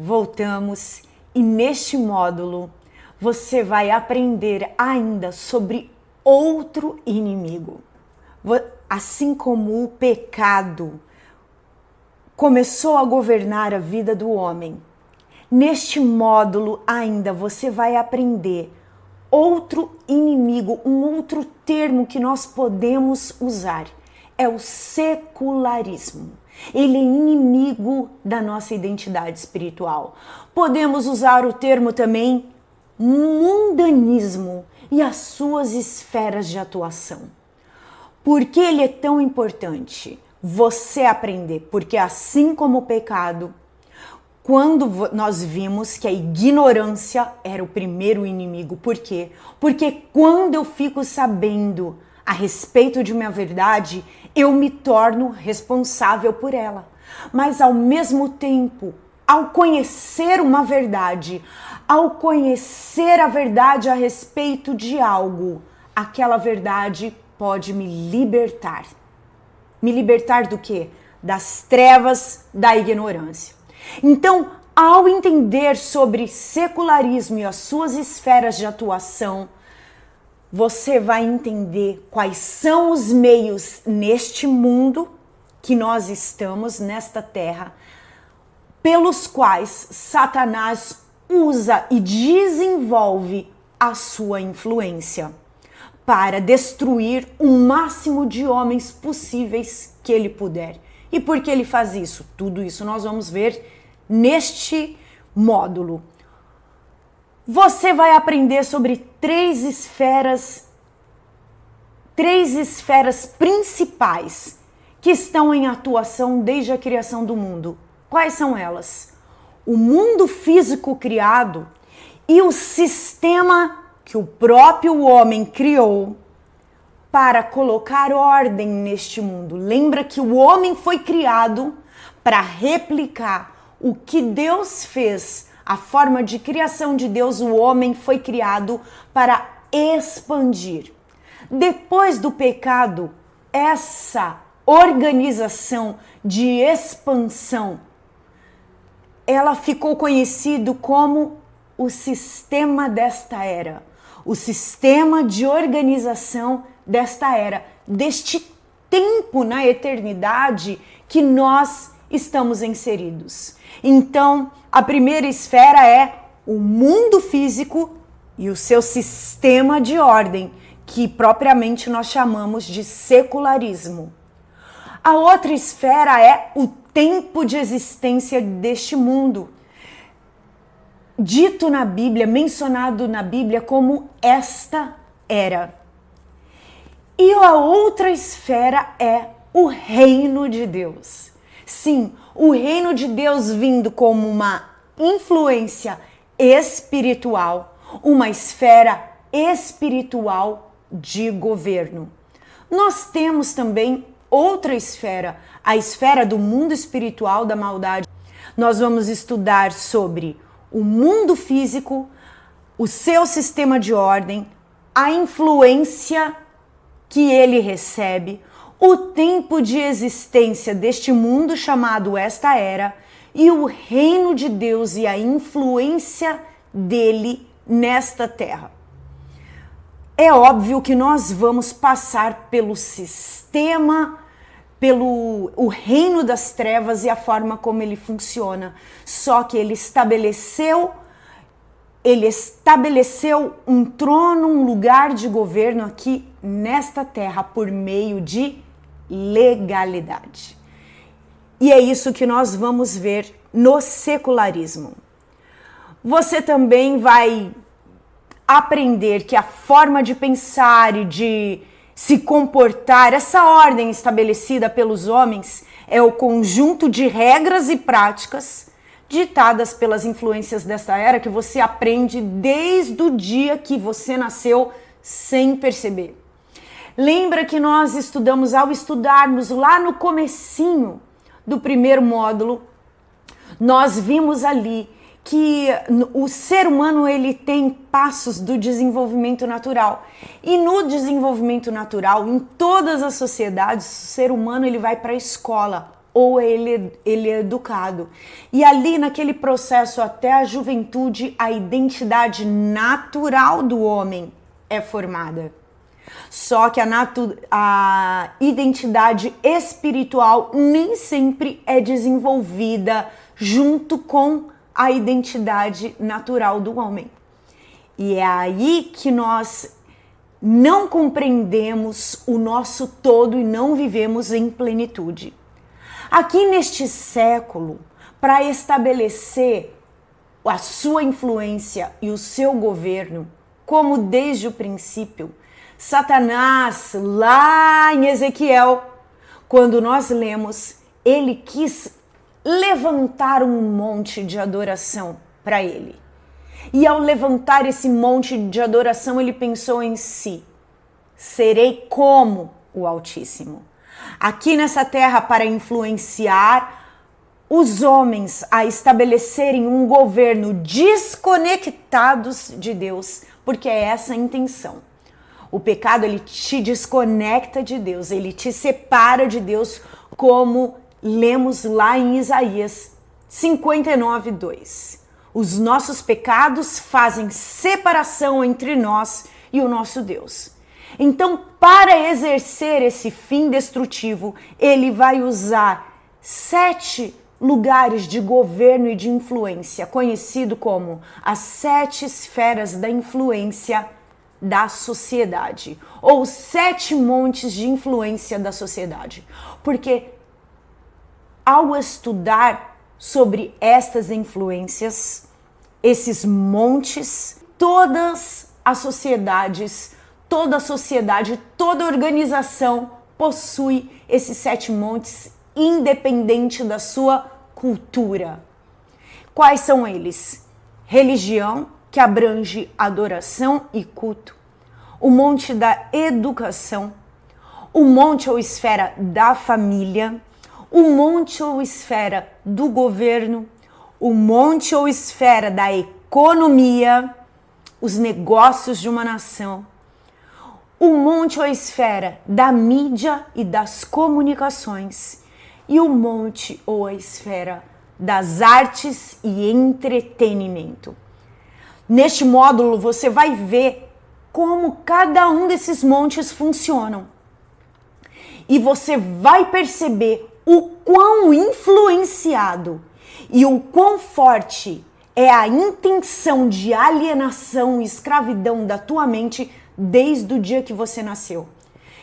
Voltamos e neste módulo você vai aprender ainda sobre outro inimigo. Assim como o pecado começou a governar a vida do homem, neste módulo ainda você vai aprender outro inimigo, um outro termo que nós podemos usar. É o secularismo. Ele é inimigo da nossa identidade espiritual. Podemos usar o termo também mundanismo e as suas esferas de atuação. Por que ele é tão importante você aprender? Porque assim como o pecado, quando nós vimos que a ignorância era o primeiro inimigo. Por quê? Porque quando eu fico sabendo a respeito de uma verdade, eu me torno responsável por ela. Mas ao mesmo tempo, ao conhecer uma verdade, ao conhecer a verdade a respeito de algo, aquela verdade pode me libertar. Me libertar do quê? Das trevas da ignorância. Então, ao entender sobre secularismo e as suas esferas de atuação, você vai entender quais são os meios neste mundo que nós estamos, nesta terra, pelos quais Satanás usa e desenvolve a sua influência para destruir o máximo de homens possíveis que ele puder. E por que ele faz isso? Tudo isso nós vamos ver neste módulo. Você vai aprender sobre três esferas principais que estão em atuação desde a criação do mundo. Quais são elas? O mundo físico criado e o sistema que o próprio homem criou para colocar ordem neste mundo. Lembra que o homem foi criado para replicar o que Deus fez. A forma de criação de Deus, o homem foi criado para expandir. Depois do pecado, essa organização de expansão, ela ficou conhecido como o sistema desta era, o sistema de organização desta era, deste tempo na eternidade que nós estamos inseridos. Então, a primeira esfera é o mundo físico e o seu sistema de ordem, que propriamente nós chamamos de secularismo. A outra esfera é o tempo de existência deste mundo, dito na Bíblia, mencionado na Bíblia como esta era. E a outra esfera é o reino de Deus. Sim, o reino de Deus vindo como uma influência espiritual, uma esfera espiritual de governo. Nós temos também outra esfera, a esfera do mundo espiritual da maldade. Nós vamos estudar sobre o mundo físico, o seu sistema de ordem, a influência que ele recebe, o tempo de existência deste mundo chamado esta era e o reino de Deus e a influência dele nesta terra. É óbvio que nós vamos passar pelo sistema, pelo o reino das trevas e a forma como ele funciona. Só que ele estabeleceu um trono, um lugar de governo aqui nesta terra por meio de legalidade. E é isso que nós vamos ver no secularismo. Você também vai aprender que a forma de pensar e de se comportar, essa ordem estabelecida pelos homens, é o conjunto de regras e práticas ditadas pelas influências desta era que você aprende desde o dia que você nasceu sem perceber. Lembra que nós estudamos, ao estudarmos lá no comecinho do primeiro módulo, nós vimos ali que o ser humano ele tem passos do desenvolvimento natural. E no desenvolvimento natural, em todas as sociedades, o ser humano ele vai para a escola ou ele é educado. E ali naquele processo até a juventude, a identidade natural do homem é formada. Só que a identidade espiritual nem sempre é desenvolvida junto com a identidade natural do homem. E é aí que nós não compreendemos o nosso todo e não vivemos em plenitude. Aqui neste século, para estabelecer a sua influência e o seu governo, como desde o princípio, Satanás, lá em Ezequiel, quando nós lemos, ele quis levantar um monte de adoração para ele. E ao levantar esse monte de adoração, ele pensou em si: serei como o Altíssimo. Aqui nessa terra, para influenciar os homens a estabelecerem um governo desconectados de Deus, porque é essa a intenção. O pecado, ele te desconecta de Deus, ele te separa de Deus, como lemos lá em Isaías 59:2. Os nossos pecados fazem separação entre nós e o nosso Deus. Então, para exercer esse fim destrutivo, ele vai usar 7 lugares de governo e de influência, conhecido como as 7 esferas da influência da sociedade, ou 7 montes de influência da sociedade. Porque ao estudar sobre estas influências, esses montes, toda a sociedade, toda organização possui esses 7 montes, independente da sua cultura. Quais são eles? Religião, que abrange adoração e culto. O monte da educação, o monte ou esfera da família, o monte ou esfera do governo, o monte ou esfera da economia, os negócios de uma nação, o monte ou esfera da mídia e das comunicações, e o monte ou a esfera das artes e entretenimento. Neste módulo você vai ver como cada um desses montes funcionam. E você vai perceber o quão influenciado e o quão forte é a intenção de alienação e escravidão da tua mente desde o dia que você nasceu.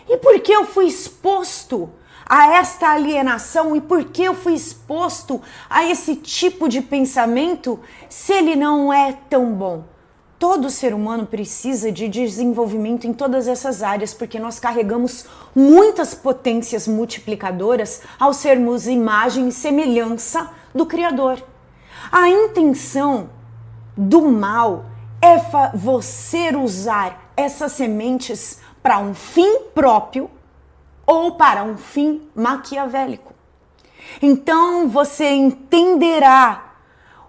E por que eu fui exposto a esta alienação e por que eu fui exposto a esse tipo de pensamento se ele não é tão bom? Todo ser humano precisa de desenvolvimento em todas essas áreas, porque nós carregamos muitas potências multiplicadoras ao sermos imagem e semelhança do Criador. A intenção do mal é você usar essas sementes para um fim próprio ou para um fim maquiavélico. Então você entenderá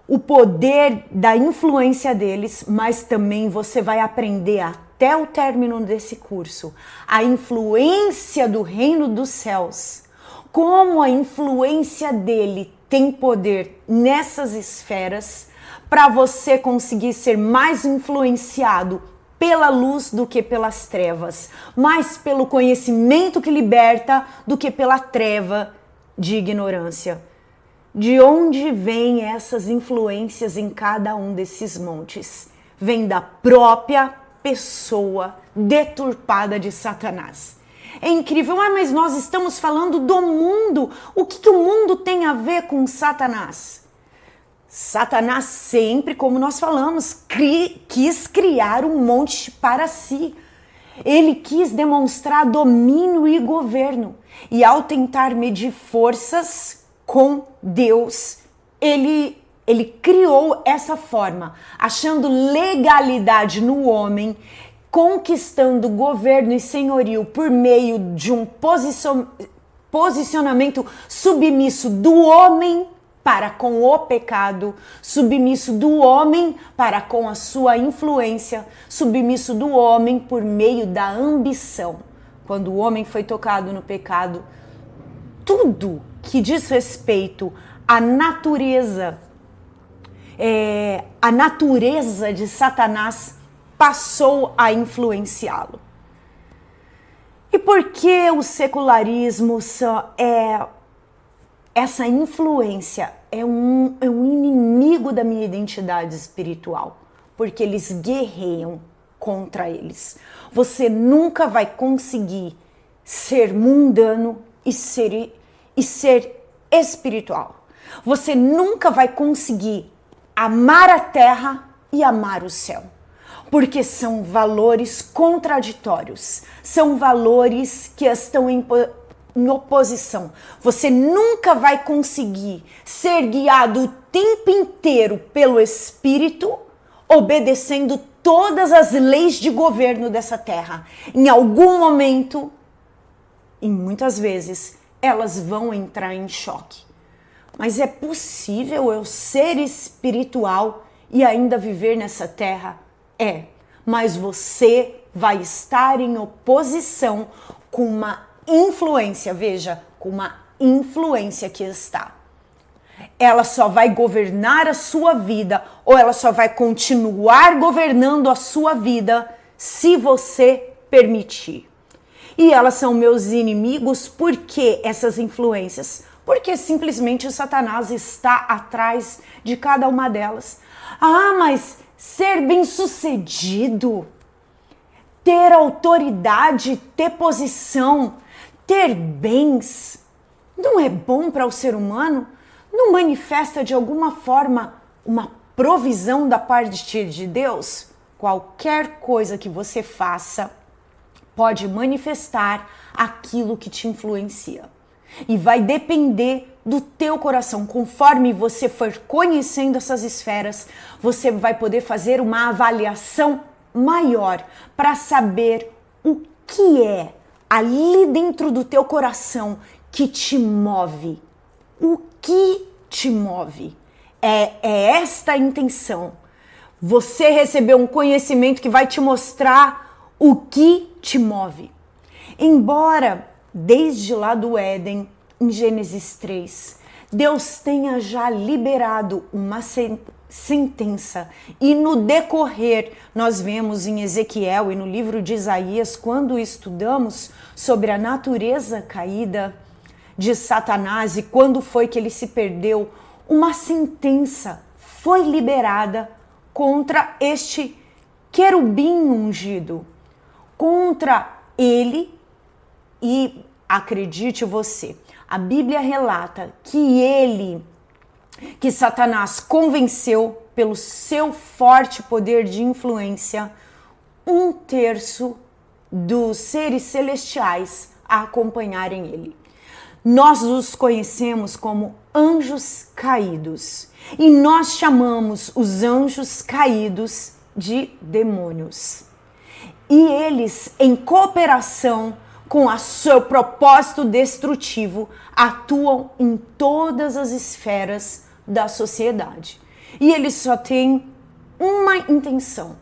o poder da influência deles, mas também você vai aprender até o término desse curso a influência do reino dos céus, como a influência dele tem poder nessas esferas para você conseguir ser mais influenciado pela luz do que pelas trevas, mais pelo conhecimento que liberta do que pela treva de ignorância. De onde vêm essas influências em cada um desses montes? Vem da própria pessoa deturpada de Satanás. É incrível, mas nós estamos falando do mundo. O que o mundo tem a ver com Satanás? Satanás sempre, como nós falamos, quis criar um monte para si. Ele quis demonstrar domínio e governo. E ao tentar medir forças com Deus, ele criou essa forma, achando legalidade no homem, conquistando governo e senhorio por meio de um posicionamento submisso do homem para com o pecado, submisso do homem para com a sua influência, submisso do homem por meio da ambição. Quando o homem foi tocado no pecado, tudo que diz respeito à natureza, a natureza de Satanás passou a influenciá-lo. E por que o secularismo essa influência é um inimigo da minha identidade espiritual? Porque eles guerreiam contra eles. Você nunca vai conseguir ser mundano e ser espiritual. Você nunca vai conseguir amar a terra e amar o céu. Porque são valores contraditórios, são valores que estão em oposição. Você nunca vai conseguir ser guiado o tempo inteiro pelo Espírito, obedecendo todas as leis de governo dessa terra. Em algum momento, e muitas vezes, elas vão entrar em choque. Mas é possível eu ser espiritual e ainda viver nessa terra? É, mas você vai estar em oposição com uma influência, veja, com uma influência que está. Ela só vai governar a sua vida, ou ela só vai continuar governando a sua vida se você permitir. E elas são meus inimigos, por que essas influências? Porque simplesmente Satanás está atrás de cada uma delas. Ah, mas ser bem-sucedido, ter autoridade, ter posição, ter bens, não é bom para o ser humano? Não manifesta de alguma forma uma provisão da parte de Deus? Qualquer coisa que você faça pode manifestar aquilo que te influencia. E vai depender do teu coração. Conforme você for conhecendo essas esferas, você vai poder fazer uma avaliação maior para saber o que é ali dentro do teu coração que te move. O que te move? É esta a intenção. Você recebeu um conhecimento que vai te mostrar o que te move. Embora desde lá do Éden, em Gênesis 3, Deus tenha já liberado uma sentença, e no decorrer nós vemos em Ezequiel e no livro de Isaías, quando estudamos sobre a natureza caída de Satanás e quando foi que ele se perdeu, uma sentença foi liberada contra este querubim ungido, contra ele. E acredite você, a Bíblia relata que Satanás convenceu pelo seu forte poder de influência 1/3 dos seres celestiais a acompanharem ele. Nós os conhecemos como anjos caídos e nós chamamos os anjos caídos de demônios. E eles, em cooperação com o seu propósito destrutivo, atuam em todas as esferas da sociedade. E eles só têm uma intenção: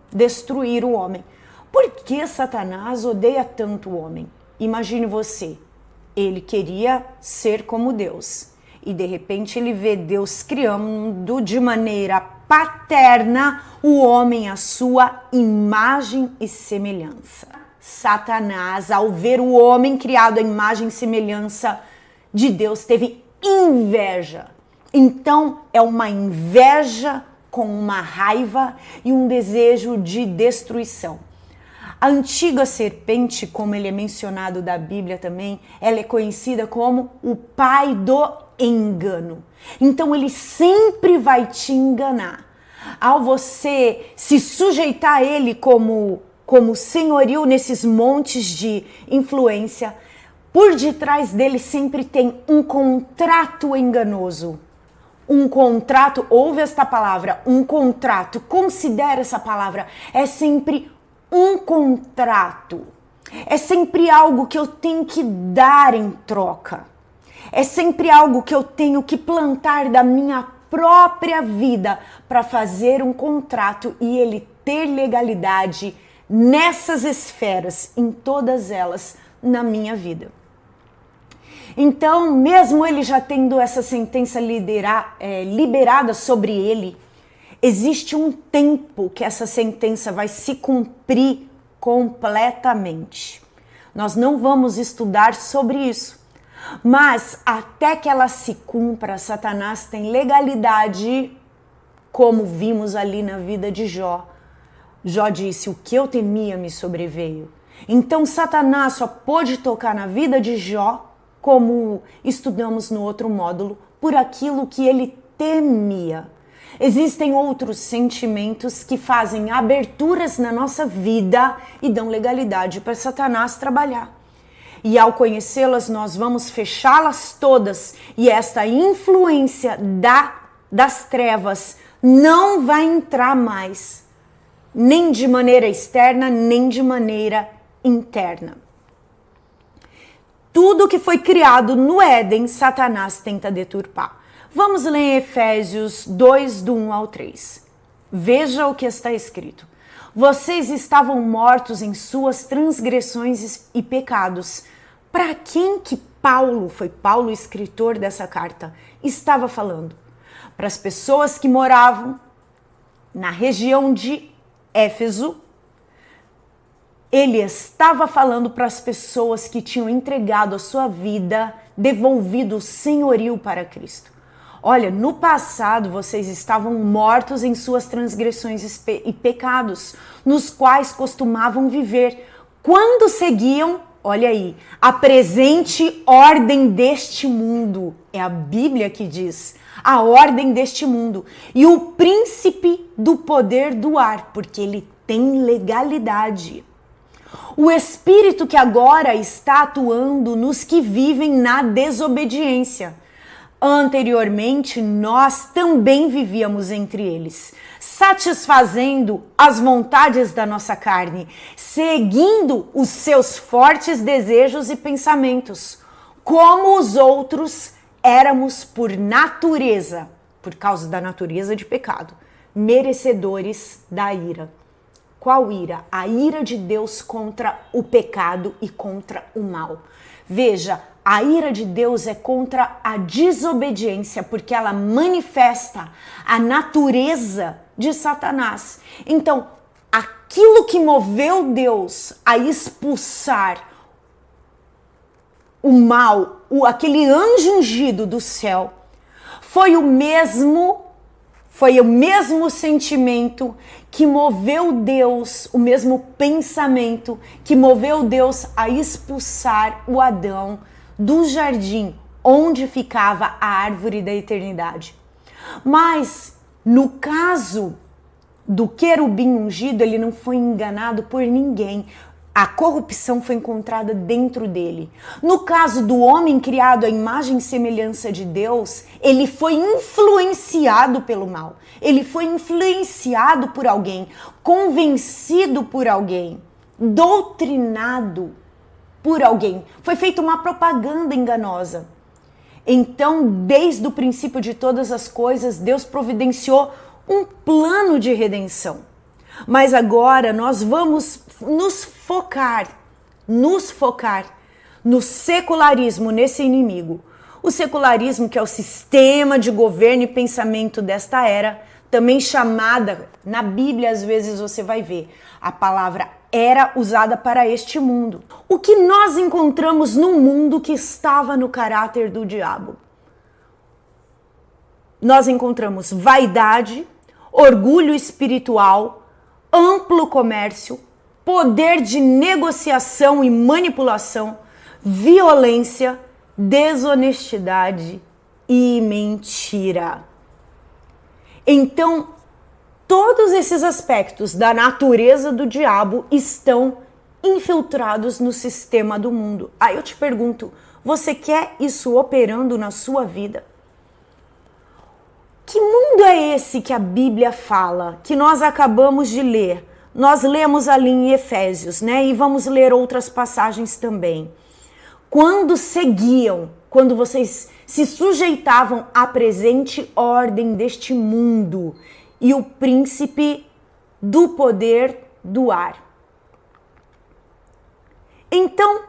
destruir o homem. Por que Satanás odeia tanto o homem? Imagine você, ele queria ser como Deus. E de repente ele vê Deus criando de maneira paterna o homem à sua imagem e semelhança. Satanás, ao ver o homem criado à imagem e semelhança de Deus, teve inveja. Então, é uma inveja com uma raiva e um desejo de destruição. A antiga serpente, como ele é mencionado da Bíblia também, ela é conhecida como o pai do engano. Então, ele sempre vai te enganar. Ao você se sujeitar a ele como senhorio nesses montes de influência, por detrás dele sempre tem um contrato enganoso. Um contrato, ouve esta palavra, um contrato, considere essa palavra, é sempre um contrato. É sempre algo que eu tenho que dar em troca. É sempre algo que eu tenho que plantar da minha própria vida para fazer um contrato e ele ter legalidade nessas esferas, em todas elas, na minha vida. Então, mesmo ele já tendo essa sentença liberada sobre ele, existe um tempo que essa sentença vai se cumprir completamente. Nós não vamos estudar sobre isso, mas até que ela se cumpra, Satanás tem legalidade, como vimos ali na vida de Jó. Jó disse: o que eu temia me sobreveio. Então Satanás só pôde tocar na vida de Jó, como estudamos no outro módulo, por aquilo que ele temia. Existem outros sentimentos que fazem aberturas na nossa vida e dão legalidade para Satanás trabalhar. E ao conhecê-las, nós vamos fechá-las todas, e esta influência das trevas não vai entrar mais, nem de maneira externa, nem de maneira interna. Tudo que foi criado no Éden, Satanás tenta deturpar. Vamos ler em Efésios 2, do 1 ao 3. Veja o que está escrito. Vocês estavam mortos em suas transgressões e pecados. Para quem que foi Paulo, escritor dessa carta, estava falando? Para as pessoas que moravam na região de Éfeso. Ele estava falando para as pessoas que tinham entregado a sua vida, devolvido o senhorio para Cristo. Olha, no passado vocês estavam mortos em suas transgressões e pecados, nos quais costumavam viver, quando seguiam, olha aí, a presente ordem deste mundo. É a Bíblia que diz, a ordem deste mundo. E o príncipe do poder do ar, porque ele tem legalidade. O espírito que agora está atuando nos que vivem na desobediência. Anteriormente, nós também vivíamos entre eles, satisfazendo as vontades da nossa carne, seguindo os seus fortes desejos e pensamentos. Como os outros, éramos por natureza, por causa da natureza de pecado, merecedores da ira. Qual ira? A ira de Deus contra o pecado e contra o mal. Veja, a ira de Deus é contra a desobediência, porque ela manifesta a natureza de Satanás. Então, aquilo que moveu Deus a expulsar o mal, aquele anjo ungido do céu, foi o mesmo sentimento que moveu Deus, o mesmo pensamento que moveu Deus a expulsar o Adão do jardim onde ficava a árvore da eternidade. Mas no caso do querubim ungido, ele não foi enganado por ninguém. A corrupção foi encontrada dentro dele. No caso do homem criado à imagem e semelhança de Deus, ele foi influenciado pelo mal. Ele foi influenciado por alguém, convencido por alguém, doutrinado por alguém. Foi feita uma propaganda enganosa. Então, desde o princípio de todas as coisas, Deus providenciou um plano de redenção. Mas agora nós vamos nos focar no secularismo, nesse inimigo. O secularismo, que é o sistema de governo e pensamento desta era, também chamada, na Bíblia às vezes você vai ver, a palavra era usada para este mundo. O que nós encontramos no mundo que estava no caráter do diabo? Nós encontramos vaidade, orgulho espiritual, amplo comércio, poder de negociação e manipulação, violência, desonestidade e mentira. Então, todos esses aspectos da natureza do diabo estão infiltrados no sistema do mundo. Aí eu te pergunto, você quer isso operando na sua vida? Que mundo é esse que a Bíblia fala, que nós acabamos de ler? Nós lemos ali em Efésios, né? E vamos ler outras passagens também. Quando vocês se sujeitavam à presente ordem deste mundo e o príncipe do poder do ar. Então,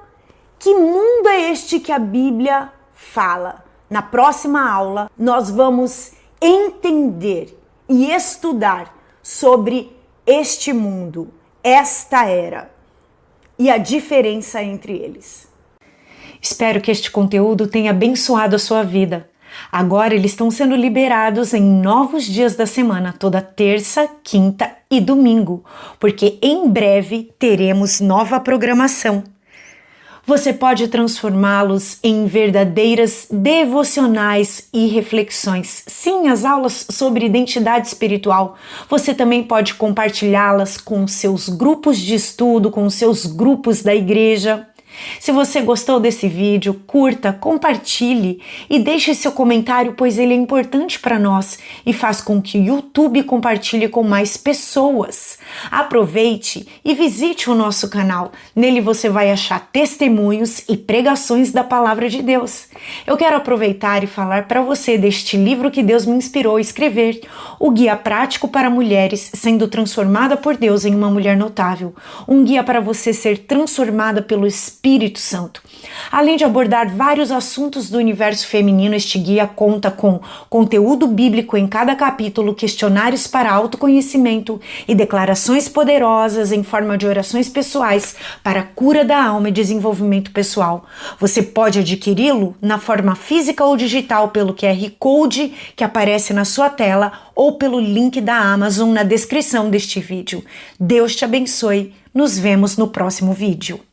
que mundo é este que a Bíblia fala. Na próxima aula, nós vamos entender e estudar sobre este mundo, esta era e a diferença entre eles. Espero que este conteúdo tenha abençoado a sua vida. Agora eles estão sendo liberados em novos dias da semana, toda terça, quinta e domingo, porque em breve teremos nova programação. Você pode transformá-los em verdadeiras devocionais e reflexões. Sim, as aulas sobre identidade espiritual. Você também pode compartilhá-las com seus grupos de estudo, com seus grupos da igreja. Se você gostou desse vídeo, curta, compartilhe e deixe seu comentário, pois ele é importante para nós e faz com que o YouTube compartilhe com mais pessoas. Aproveite e visite o nosso canal. Nele você vai achar testemunhos e pregações da Palavra de Deus. Eu quero aproveitar e falar para você deste livro que Deus me inspirou a escrever, o Guia Prático para Mulheres Sendo Transformada por Deus em uma Mulher Notável. Um guia para você ser transformada pelo Espírito Santo. Além de abordar vários assuntos do universo feminino, este guia conta com conteúdo bíblico em cada capítulo, questionários para autoconhecimento e declarações poderosas em forma de orações pessoais para a cura da alma e desenvolvimento pessoal. Você pode adquiri-lo na forma física ou digital pelo QR Code que aparece na sua tela ou pelo link da Amazon na descrição deste vídeo. Deus te abençoe. Nos vemos no próximo vídeo.